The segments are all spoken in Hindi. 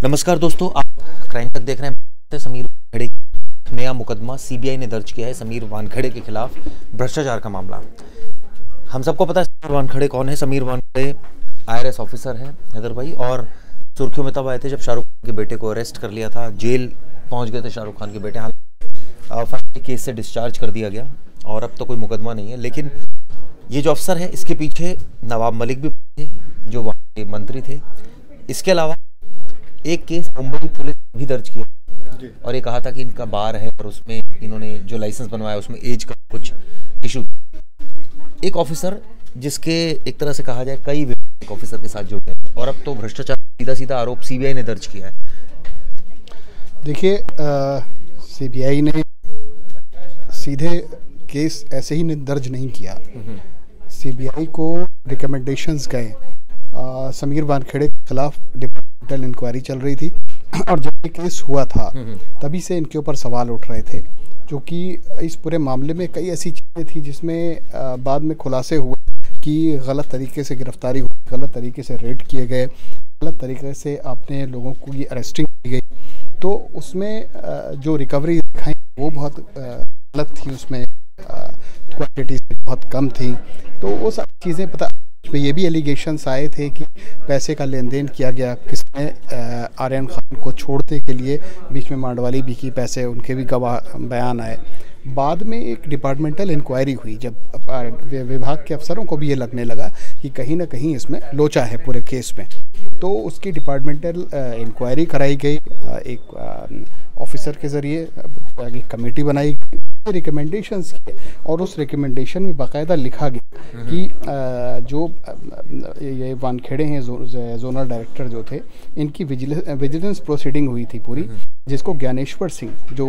नमस्कार दोस्तों, आप क्राइम तक देख रहे हैं। समीर वानखेड़े नया मुकदमा सीबीआई ने दर्ज किया है समीर वानखेड़े के खिलाफ भ्रष्टाचार का मामला। हम सबको पता है समीर वानखेड़े कौन है। समीर वानखेड़े आईआरएस ऑफिसर है हैदर भाई, और सुर्खियों में तब आए थे जब शाहरुख खान के बेटे को अरेस्ट कर लिया था, जेल पहुंच गए थे शाहरुख खान के बेटे। हालांकि केस से डिस्चार्ज कर दिया गया और अब तो कोई मुकदमा नहीं है, लेकिन ये जो अफसर है इसके पीछे नवाब मलिक भी थे जो वहाँ के मंत्री थे। इसके अलावा एक केस मुंबई पुलिस भी दर्ज किया और ये कहा था कि इनका बार है और उसमें इन्होंने जो लाइसेंस बनवाया उसमें एज का कुछ इशू। एक ऑफिसर जिसके एक तरह से कहा जाए कई विभाग ऑफिसर के साथ जुड़े हैं, और अब तो भ्रष्टाचार सीधा सीधा आरोप सीबीआई ने दर्ज किया है। देखिए, सीबीआई ने सीधे केस ऐसे ही दर्ज नहीं किया। सीबीआई को रिकमेंडेशंस गए। समीर वानखेड़े के खिलाफ डिपार्टमेंटल इंक्वायरी चल रही थी और जब ये केस हुआ था तभी से इनके ऊपर सवाल उठ रहे थे, क्योंकि इस पूरे मामले में कई ऐसी चीज़ें थी जिसमें बाद में खुलासे हुए कि गलत तरीके से गिरफ्तारी हुई, गलत तरीके से रेड किए गए, गलत तरीके से आपने लोगों को की अरेस्टिंग की गई। तो उसमें जो रिकवरी दिखाई वो बहुत गलत थी, उसमें क्वांटिटी बहुत कम थी। तो वो सारी चीज़ें पता में ये भी एलिगेशंस आए थे कि पैसे का लेन देन किया गया, किसने आर्यन खान को छोड़ने के लिए बीच में मांडवाली भी की पैसे, उनके भी गवाह बयान आए। बाद में एक डिपार्टमेंटल इंक्वायरी हुई जब विभाग के अफसरों को भी ये लगने लगा कि कहीं ना कहीं इसमें लोचा है पूरे केस में, तो उसकी डिपार्टमेंटल इंक्वायरी कराई गई। एक ऑफिसर के ज़रिए एक कमेटी बनाई गई, रिकमेंडेशंस किए और उस रिकमेंडेशन में बाकायदा लिखा गया कि जो ये वानखेड़े हैं जोनल डायरेक्टर जो थे, इनकी विजिलेंस प्रोसीडिंग हुई थी पूरी, जिसको ज्ञानेश्वर सिंह जो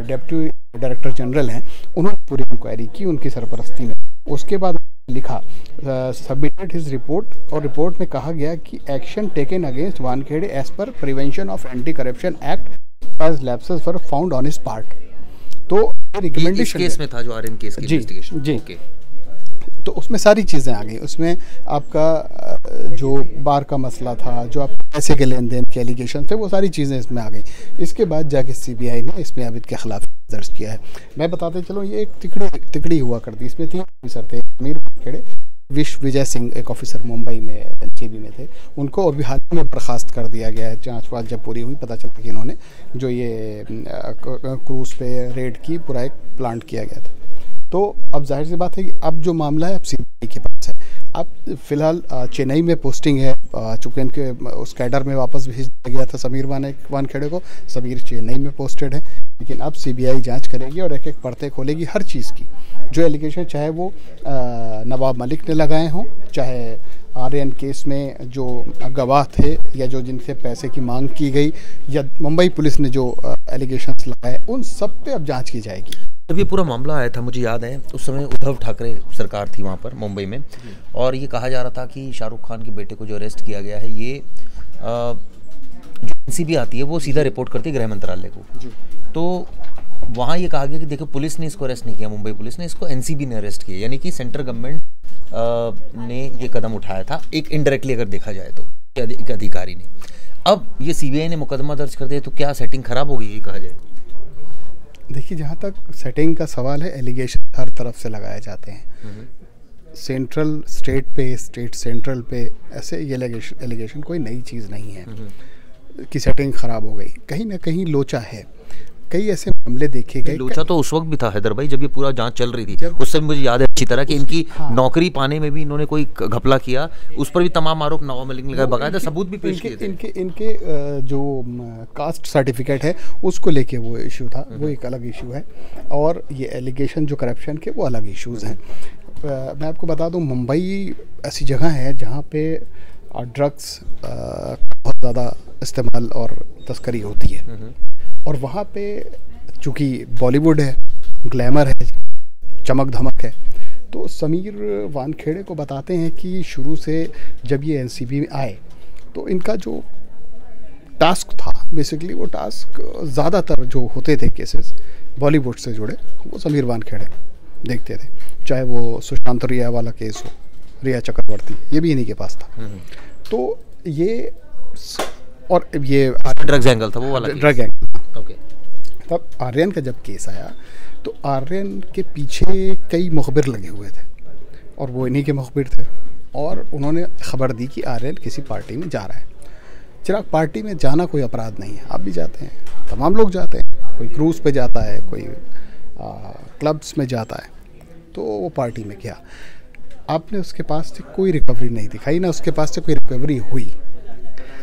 डेप्यूटी डायरेक्टर जनरल हैं उन्होंने पूरी इंक्वायरी की उनकी सरपरस्ती में। उसके बाद लिखा सबमिटेड हिज रिपोर्ट, और रिपोर्ट में कहा गया कि action taken against Wankhede as per prevention of anti corruption act as lapses were found on his part. तो रिकमेंडेशन केस में था जो आर्यन केस की इन्वेस्टिगेशन जी। तो उसमें सारी चीज़ें आ गई। उसमें आपका जो बार का मसला था, जो आप पैसे के लेन देन के एलिगेशन थे, वो सारी चीज़ें इसमें आ गई। इसके बाद जाके सीबीआई ने इसमें अब इनके खिलाफ दर्ज किया है। मैं बताते चलो, ये एक तिकड़ी हुआ करती। इसमें 3 ऑफिसर थे, समीर वानखेड़े, विजय सिंह एक ऑफिसर मुंबई में एनसीबी में थे, उनको अभी हाल ही में बर्खास्त कर दिया गया है। जांच वाच जब पूरी हुई पता चला कि इन्होंने जो ये क्रूज पे रेड की, पूरा एक प्लांट किया गया था। तो अब जाहिर सी बात है कि अब जो मामला है अब सीबीआई के पास है। अब फिलहाल चेन्नई में पोस्टिंग है, चूँकि इनके उस कैडर में वापस भेज दिया गया था समीर वानखेड़े को। समीर चेन्नई में पोस्टेड है, लेकिन अब सीबीआई जांच करेगी और एक एक परतें खोलेगी हर चीज़ की। जो एलिगेशन चाहे वो नवाब मलिक ने लगाए हों, चाहे आर्यन केस में जो गवाह थे या जो जिनसे पैसे की मांग की गई, या मुंबई पुलिस ने जो एलिगेशंस लगाए, उन सब पे अब जांच की जाएगी। जब ये पूरा मामला आया था, मुझे याद है उस समय उद्धव ठाकरे सरकार थी वहाँ पर मुंबई में, और ये कहा जा रहा था कि शाहरुख खान के बेटे को जो अरेस्ट किया गया है, ये जो एनसीबी आती है वो सीधा रिपोर्ट करती है गृह मंत्रालय को। तो वहाँ ये कहा गया कि देखो, पुलिस ने इसको अरेस्ट नहीं किया, मुंबई पुलिस ने इसको एनसीबी ने अरेस्ट किया, यानी कि सेंट्रल गवर्नमेंट ने ये कदम उठाया था, एक इनडायरेक्टली अगर देखा जाए तो एक अधिकारी ने। अब ये सीबीआई ने मुकदमा दर्ज कर दिया, तो क्या सेटिंग खराब हो गई ये कहा जाए? देखिए, जहाँ तक सेटिंग का सवाल है, एलिगेशन हर तरफ से लगाए जाते हैं। सेंट्रल स्टेट पे, स्टेट सेंट्रल पे, ऐसे ये एलिगेशन कोई नई चीज़ नहीं है कि सेटिंग ख़राब हो गई। कहीं ना कहीं लोचा है। कई ऐसे मामले देखे गए। लोचा तो उस वक्त भी था हैदर भाई, जब ये पूरा जांच चल रही थी। उस समय मुझे याद है अच्छी तरह कि इनकी नौकरी पाने में भी इन्होंने कोई घपला किया, उस पर भी तमाम आरोप नवाब मलिक ने लगाए, बकायदा सबूत भी पेश किए थे। इनके जो कास्ट सर्टिफिकेट है उसको लेके वो इशू था, वो एक अलग इशू है, और ये एलिगेशन जो करप्शन के वो अलग इशूज़ हैं। मैं आपको बता दूं, मुंबई ऐसी जगह है जहाँ पे ड्रग्स बहुत ज़्यादा इस्तेमाल और तस्करी होती है, और वहाँ पे चूँकि बॉलीवुड है, ग्लैमर है, चमक धमक है, तो समीर वानखेड़े को बताते हैं कि शुरू से जब ये एनसीबी में आए तो इनका जो टास्क था, बेसिकली वो टास्क ज़्यादातर जो होते थे केसेस बॉलीवुड से जुड़े, वो समीर वानखेड़े देखते थे। चाहे वो सुशांत रिया वाला केस हो, रिया चक्रवर्ती, ये भी इन्हीं के पास था। तो ये और ये ड्रग्स एंगल था वो वाला ड्रग एंगल। ओके। तब आर्यन का जब केस आया तो आर्यन के पीछे कई मुखबिर लगे हुए थे और वो इन्हीं के मुखबिर थे और उन्होंने खबर दी कि आर्यन किसी पार्टी में जा रहा है। चिराग, पार्टी में जाना कोई अपराध नहीं है, आप भी जाते हैं, तमाम लोग जाते हैं, कोई क्रूज़ पे जाता है, कोई क्लब्स में जाता है, तो वो पार्टी में गया। आपने उसके पास से कोई रिकवरी नहीं दिखाई, ना उसके पास से कोई रिकवरी हुई,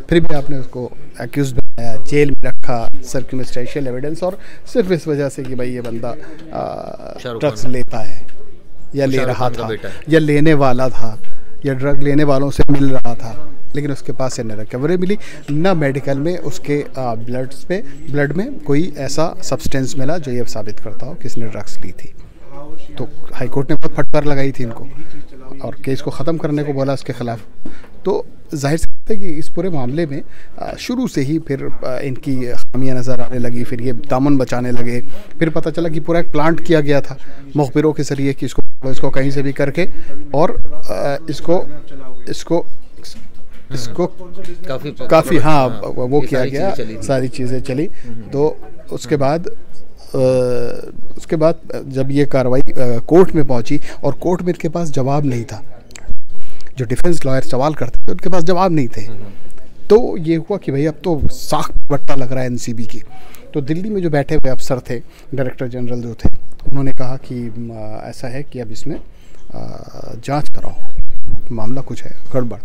फिर भी आपने उसको एक्यूज बनाया, जेल में रखा, सर्कमस्टेंशियल एविडेंस, और सिर्फ इस वजह से कि भाई ये बंदा ड्रग्स लेता है या ले रहा था या लेने वाला था या ड्रग लेने वालों से मिल रहा था, लेकिन उसके पास से न रिकवरी मिली, न मेडिकल में उसके ब्लड में कोई ऐसा सब्सटेंस मिला जो ये साबित करता हो कि इसने ड्रग्स ली थी। तो हाईकोर्ट ने बहुत फटकार लगाई थी इनको और केस को ख़त्म करने को बोला उसके ख़िलाफ़। तो जाहिर सी बात है कि इस पूरे मामले में शुरू से ही फिर इनकी खामियां नज़र आने लगी, फिर ये दामन बचाने लगे, फिर पता चला कि पूरा एक प्लांट किया गया था मुखबिरों के ज़रिए कि इसको कहीं से भी करके और इसको काफ़ी हाँ वो किया गया, सारी चीज़ें चली। तो उसके बाद जब ये कार्रवाई कोर्ट में पहुंची और कोर्ट में इनके पास जवाब नहीं था, जो डिफेंस लॉयर सवाल करते थे उनके पास जवाब नहीं थे, तो ये हुआ कि भाई अब तो साख बट्टा लग रहा है एनसीबी की। तो दिल्ली में जो बैठे हुए अफसर थे, डायरेक्टर जनरल जो थे, उन्होंने कहा कि ऐसा है कि अब इसमें जांच कराओ, मामला कुछ है गड़बड़।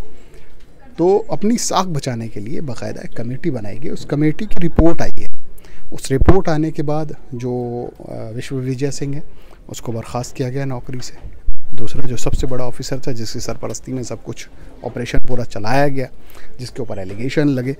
तो अपनी साख बचाने के लिए बाकायदा एक कमेटी बनाई गई, उस कमेटी की रिपोर्ट आई है। उस रिपोर्ट आने के बाद जो विश्वविजय सिंह है उसको बर्खास्त किया गया नौकरी से। दूसरा जो सबसे बड़ा ऑफिसर था जिसकी सरपरस्ती में सब कुछ ऑपरेशन पूरा चलाया गया, जिसके ऊपर एलिगेशन लगे,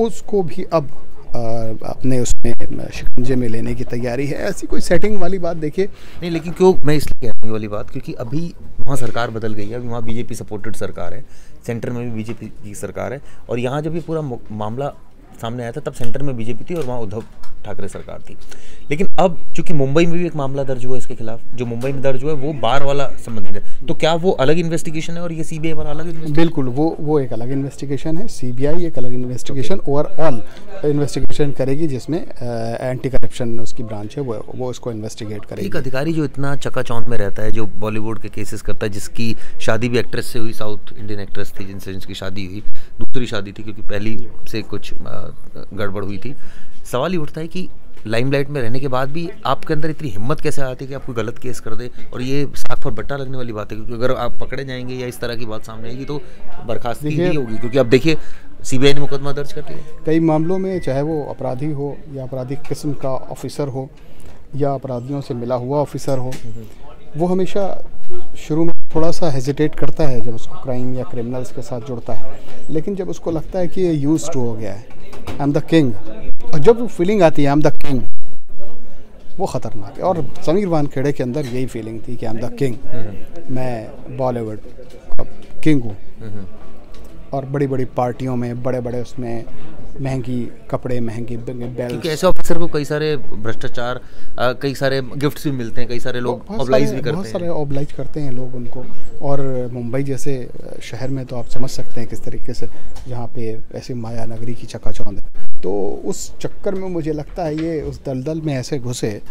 उसको भी अब अपने उसमें शिकंजे में लेने की तैयारी है। ऐसी कोई सेटिंग वाली बात देखिए नहीं, लेकिन क्यों मैं इसलिए कह रहा हूँ वाली बात, क्योंकि अभी वहाँ सरकार बदल गई है, अभी वहाँ बीजेपी सपोर्टेड सरकार है, सेंटर में भी बीजेपी की सरकार है, और यहाँ जब ये पूरा मामला सामने आया था तब सेंटर में बीजेपी थी और वहाँ उद्धव ठाकरे सरकार थी। लेकिन अब चूंकि मुंबई में भी एक मामला दर्ज हुआ इसके खिलाफ, जो मुंबई में दर्ज हुआ है वो बार वाला संबंधित है, तो क्या वो अलग इन्वेस्टिगेशन है और ये सीबीआई वाला अलग इन्वेस्टिगेशन? बिल्कुल, वो एक अलग इन्वेस्टिगेशन है। सीबीआई एक अलग इन्वेस्टिगेशन, ओवरऑल इन्वेस्टिगेशन करेगी, जिसमें एंटी करप्शन उसकी ब्रांच है, वो उसको इन्वेस्टिगेट करेगी। एक अधिकारी जो इतना चकाचौंध में रहता है, जो बॉलीवुड के केसेस करता है, जिसकी शादी भी एक्ट्रेस से हुई, साउथ इंडियन एक्ट्रेस थी जिनकी शादी हुई, दूसरी शादी थी क्योंकि पहली से कुछ गड़बड़ हुई थी। सवाल ये उठता है कि लाइमलाइट में रहने के बाद भी आपके अंदर इतनी हिम्मत कैसे आती है कि आप कोई गलत केस कर दे, और ये साख पर बट्टा लगने वाली बात है, क्योंकि अगर आप पकड़े जाएंगे या इस तरह की बात सामने आएगी तो बर्खास्तगी ही होगी, क्योंकि अब देखिए सीबीआई ने मुकदमा दर्ज कर लिया। कई मामलों में चाहे वो अपराधी हो या आपराधिक किस्म का ऑफिसर हो या अपराधियों से मिला हुआ ऑफिसर हो, वो हमेशा शुरू में थोड़ा सा हेजिटेट करता है जब उसको क्राइम या क्रिमिनल्स के साथ जुड़ता है, लेकिन जब उसको लगता है कि ये यूज्ड हो गया है, आई एम द किंग, और जब वो फीलिंग आती है आई एम द किंग, वो ख़तरनाक है। और समीर वानखेड़े के अंदर यही फीलिंग थी कि आई एम द किंग, मैं बॉलीवुड का किंग हूँ, और बड़ी बड़ी पार्टियों में बड़े बड़े उसमें महंगी कपड़े, महंगी बेल्ट, क्योंकि ऐसे ऑफिसर को कई सारे भ्रष्टाचार, कई सारे गिफ्ट्स भी मिलते हैं, कई सारे लोग ऑब्लाइज भी करते हैं, बहुत सारे ऑब्लाइज करते हैं लोग उनको। और मुंबई जैसे शहर में तो आप समझ सकते हैं किस तरीके से, जहाँ पे ऐसी माया नगरी की चकाचौंध है, तो उस चक्कर में मुझे लगता है ये उस दलदल में ऐसे घुसे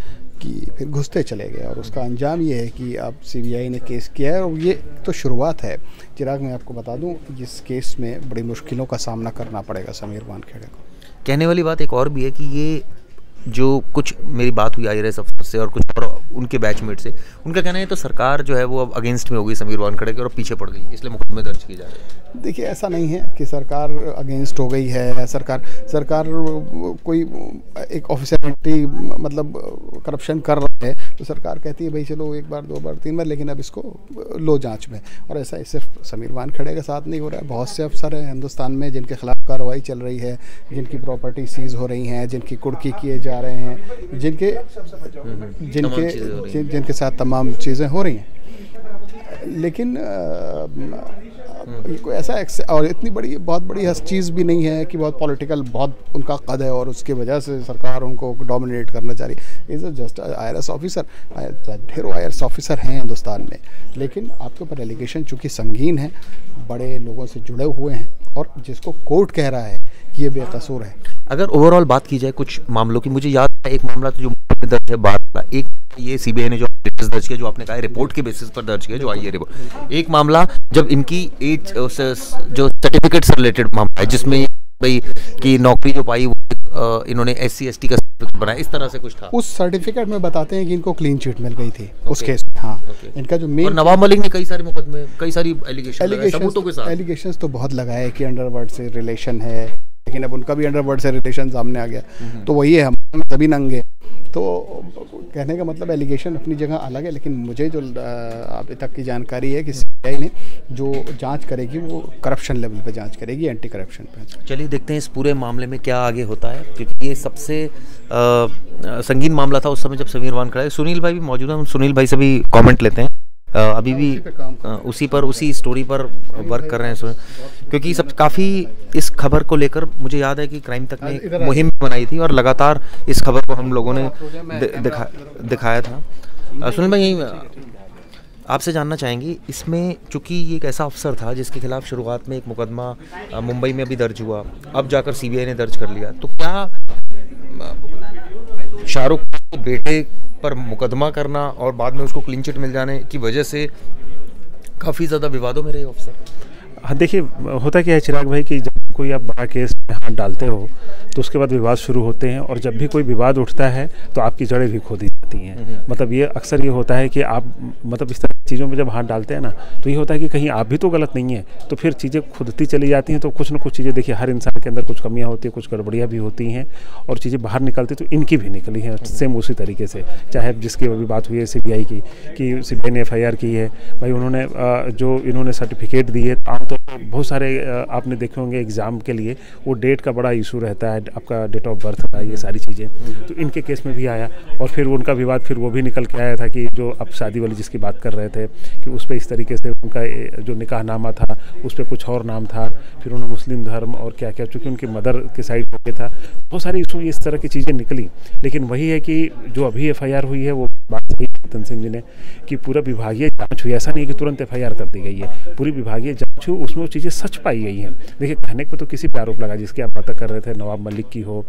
कि फिर घुसते चले गए, और उसका अंजाम ये है कि अब सीबीआई ने केस किया है, और ये तो शुरुआत है। चिराग, मैं आपको बता दूं, इस केस में बड़ी मुश्किलों का सामना करना पड़ेगा समीर वानखेड़े को। कहने वाली बात एक और भी है कि ये जो कुछ मेरी बात हुई IRS अफसर से और कुछ और उनके बैचमेट से, उनका कहना है तो सरकार जो है वो अब अगेंस्ट में हो गई समीर वानखेड़े के और पीछे पड़ गई, इसलिए मुकदमे दर्ज किए जा रहे हैं। देखिए, ऐसा नहीं है कि सरकार अगेंस्ट हो गई है। सरकार कोई एक ऑफिसरिटी मतलब करप्शन कर रहा है तो सरकार कहती है भाई चलो एक बार, 2 बार, 3 बार, लेकिन अब इसको लो जांच में। और ऐसा सिर्फ समीर वानखेड़े के साथ नहीं हो रहा है, बहुत से अफसर हैं हिंदुस्तान में जिनके खिलाफ कार्रवाई चल रही है, जिनकी प्रॉपर्टी सीज हो रही हैं, जिनकी कुर्की किए जा रहे हैं, जिनके साथ तमाम चीज़ें हो रही हैं। लेकिन कोई ऐसा और इतनी बड़ी बहुत बड़ी चीज़ भी नहीं है कि बहुत पॉलिटिकल बहुत उनका कद है और उसकी वजह से सरकार उनको डोमिनेट करना चाह रही है। इज़ जस्ट IRS ऑफिसर, ढेरों IRS ऑफिसर हैं हिंदुस्तान में, लेकिन आपके ऊपर एलिगेशन चूँकि संगीन है, बड़े लोगों से जुड़े हुए हैं और जिसको कोर्ट कह रहा है कि ये बेकसूर है। अगर ओवरऑल बात की जाए कुछ मामलों की, मुझे याद है एक मामला तो जो दर्ज है बात का, एक ये CBI ने जो दर्ज किया, जो आपने कहा रिपोर्ट के बेसिस पर दर्ज किया, जो आई है रिपोर्ट। एक मामला जब इनकी एज जो सर्टिफिकेट से रिलेटेड मामला है, जिसमें भाई की नौकरी जो पाई वो इन्होंने SC ST का सर्टिफिकेट बनाया, इस तरह से कुछ था। उस सर्टिफिकेट में बताते हैं कि इनको क्लीन चिट मिल गई थी उस केस में। हाँ, इनका जो मेन, और नवाब मलिक ने कई सारे मुकदमे, कई सारी एलिगेशंस तो बहुत लगाए कि अंडरवर्ल्ड से रिलेशन है, लेकिन अब उनका भी अंडरवर्ल्ड से रिलेशन सामने आ गया। तो वही है, हम सभी नंगे। तो कहने का मतलब एलिगेशन अपनी जगह अलग है, लेकिन मुझे जो अभी तक की जानकारी है कि CBI ने जो जांच करेगी वो करप्शन लेवल पे जांच करेगी, एंटी करप्शन पे। चलिए देखते हैं इस पूरे मामले में क्या आगे होता है, क्योंकि ये सबसे संगीन मामला था उस समय जब समीर वानखेड़े। सुनील भाई भी मौजूद हैं, हम सुनील भाई से भी कमेंट लेते हैं। अभी भी उसी स्टोरी पर वर्क कर रहे हैं, क्योंकि सब काफ़ी इस खबर को लेकर मुझे याद है कि क्राइम तक ने एक मुहिम बनाई थी और लगातार इस खबर को हम लोगों ने दिखाया था। सुनील भाई, यही आपसे जानना चाहेंगे, इसमें चूंकि ये एक ऐसा अफसर था जिसके खिलाफ शुरुआत में एक मुकदमा मुंबई में भी दर्ज हुआ, अब जाकर CBI ने दर्ज कर लिया, तो क्या शाहरुख के बेटे पर मुकदमा करना और बाद में उसको क्लीन चिट मिल जाने की वजह से काफ़ी ज़्यादा विवादों में रहे अफसर? हाँ, देखिए होता क्या है चिराग भाई कि जब कोई आप बड़ा केस में हाथ डालते हो तो उसके बाद विवाद शुरू होते हैं, और जब भी कोई विवाद उठता है तो आपकी जड़ें भी खोदी जाती हैं। मतलब ये अक्सर ये होता है कि आप मतलब इस तरह की चीज़ों में जब हाथ डालते हैं ना, तो ये होता है कि कहीं आप भी तो गलत नहीं है, तो फिर चीज़ें खुदती चली जाती हैं। तो कुछ ना कुछ चीज़ें, देखिए हर इंसान के अंदर कुछ कमियाँ होती हैं, कुछ गड़बड़ियाँ भी होती हैं, और चीज़ें बाहर निकलती तो इनकी भी निकली हैं सेम उसी तरीके से। चाहे जिसकी अभी बात हुई है CBI की, कि CBI ने FIR की है भाई, उन्होंने जो इन्होंने सर्टिफिकेट दी है, आमतौर पर बहुत सारे आपने देखे होंगे एग्ज़ाम के लिए वो डेट का बड़ा इशू रहता है, आपका डेट ऑफ बर्थ का, ये सारी चीज़ें। तो इनके केस में भी आया, और फिर उनका विवाद फिर वो भी निकल के आया था कि जो आप शादी वाली जिसकी बात कर रहे थे कि उस पर इस तरीके से उनका जो निकाहनामा था उस पर कुछ और नाम था, फिर उन्होंने मुस्लिम धर्म और क्या क्या, चूँकि उनकी मदर के साइड हो गया था, बहुत सारी इशू इस तरह की चीज़ें निकली। लेकिन वही है कि जो अभी FIR हुई है वो बात सही तन सिंह जी ने कि पूरा विभागीय जांच हुई, ऐसा नहीं है कि तुरंत FIR कर दी गई है, पूरी विभागीय जांच हुई, उसमें वो चीज़ें सच पाई गई हैं। देखिए कहने पे तो किसी पे आरोप लगा, जिसकी आप बात कर रहे थे नवाब मलिक की हो,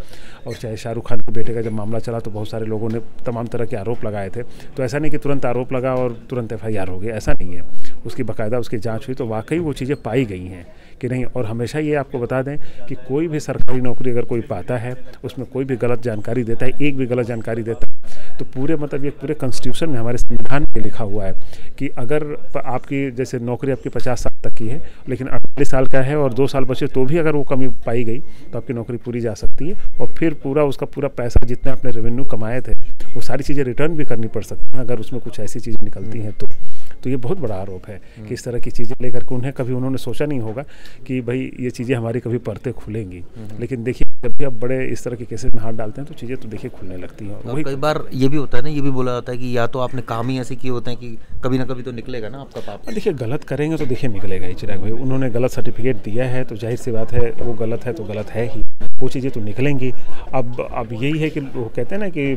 और चाहे शाहरुख खान के बेटे का जब मामला चला तो बहुत सारे लोगों ने तमाम तरह के आरोप लगाए थे। तो ऐसा नहीं कि तुरंत आरोप लगा और तुरंत FIR हो गया, ऐसा नहीं है। उसकी बाकायदा उसकी जाँच हुई तो वाकई वो चीज़ें पाई गई हैं कि नहीं। और हमेशा ये आपको बता दें कि कोई भी सरकारी नौकरी अगर कोई पाता है, उसमें कोई भी गलत जानकारी देता है, एक भी गलत जानकारी देता है, तो पूरे मतलब ये पूरे कॉन्स्टिट्यूशन में, हमारे संविधान में लिखा हुआ है कि अगर आपकी जैसे नौकरी आपकी 50 साल तक की है, लेकिन 48 साल का है और 2 साल बचे, तो भी अगर वो कमी पाई गई तो आपकी नौकरी पूरी जा सकती है, और फिर पूरा उसका पूरा पैसा जितने आपने रेवेन्यू कमाए थे वो सारी चीज़ें रिटर्न भी करनी पड़ सकती हैं अगर उसमें कुछ ऐसी चीज़ें निकलती हैं तो ये बहुत बड़ा आरोप है कि इस तरह की चीज़ें लेकर के उन्हें कभी उन्होंने सोचा नहीं होगा कि भाई ये चीज़ें हमारी कभी परतें खुलेंगी। लेकिन देखिए जब भी आप बड़े इस तरह के केसेस में हाथ डालते हैं तो चीज़ें तो देखिए खुलने लगती हैं। और कई बार ये भी होता है ना, ये भी बोला जाता है कि या तो आपने काम ही ऐसे किए होते हैं कि कभी ना कभी तो निकलेगा ना आपका पाप। देखिए गलत करेंगे तो देखिए निकलेगा ही चिराग भाई। उन्होंने गलत सर्टिफिकेट दिया है तो जाहिर सी बात है वो गलत है तो गलत है ही, वो चीज़ें तो निकलेंगी। अब यही है कि वो कहते हैं ना कि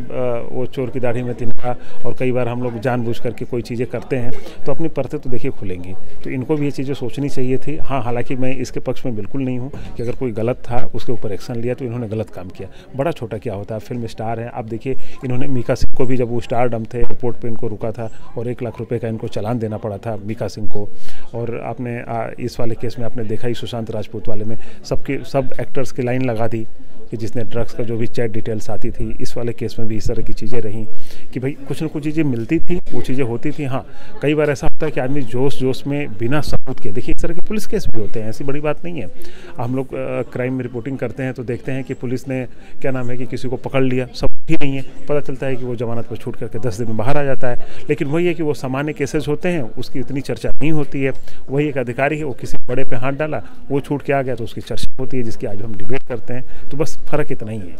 वो चोर की दाढ़ी में तिनका, और कई बार हम लोग जानबूझ करके कोई चीज़ें करते हैं तो अपनी परतें तो देखिए खुलेंगी। तो इनको भी ये चीज़ें सोचनी चाहिए थी। हाँ, हालांकि मैं इसके पक्ष में बिल्कुल नहीं हूँ कि अगर कोई गलत था उसके ऊपर एक्शन लिया तो इन्होंने गलत काम किया। बड़ा छोटा क्या होता है, फिल्म स्टार हैं। आप देखिए इन्होंने मीका सिंह को भी, जब वो स्टारडम थे, एयरपोर्ट पर इनको रुका था और 1 लाख रुपये का इनको चालान देना पड़ा था मीका सिंह को। और आपने इस वाले केस में आपने देखा ही सुशांत राजपूत वाले में सब एक्टर्स की लाइन लगा दी कि जिसने ड्रग्स का जो भी चैट डिटेल्स आती थी। इस वाले केस में भी इस तरह की चीज़ें रहीं कि भाई कुछ ना कुछ चीज़ें मिलती थी, वो चीज़ें होती थी। हाँ, कई बार ऐसा होता है कि आदमी जोश में बिना सबूत के, देखिए इस तरह के पुलिस केस भी होते हैं, ऐसी बड़ी बात नहीं है। हम लोग क्राइम में रिपोर्टिंग करते हैं तो देखते हैं कि पुलिस ने क्या नाम है कि किसी को पकड़ लिया, सबूत ही नहीं है, पता चलता है कि वो जमानत पर छूट करके 10 दिन में बाहर आ जाता है। लेकिन वही है कि वो सामान्य केसेस होते हैं, उसकी इतनी चर्चा नहीं होती है। वही एक अधिकारी है, वो किसी बड़े पे हाथ डाला, वो छूट के आ गया तो उसकी चर्चा होती है, जिसकी आज हम डिबेट करते हैं। तो बस फ़र्क इतना ही है।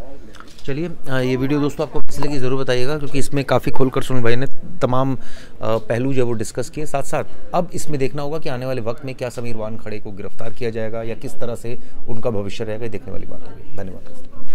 चलिए ये वीडियो दोस्तों आपको कैसी लगी ज़रूर बताइएगा, क्योंकि इसमें काफ़ी खोलकर सुनील भाई ने तमाम पहलू जो है वो डिस्कस किए। साथ साथ अब इसमें देखना होगा कि आने वाले वक्त में क्या समीर वानखेड़े को गिरफ्तार किया जाएगा या किस तरह से उनका भविष्य रहेगा, देखने वाली बात होगी। धन्यवाद।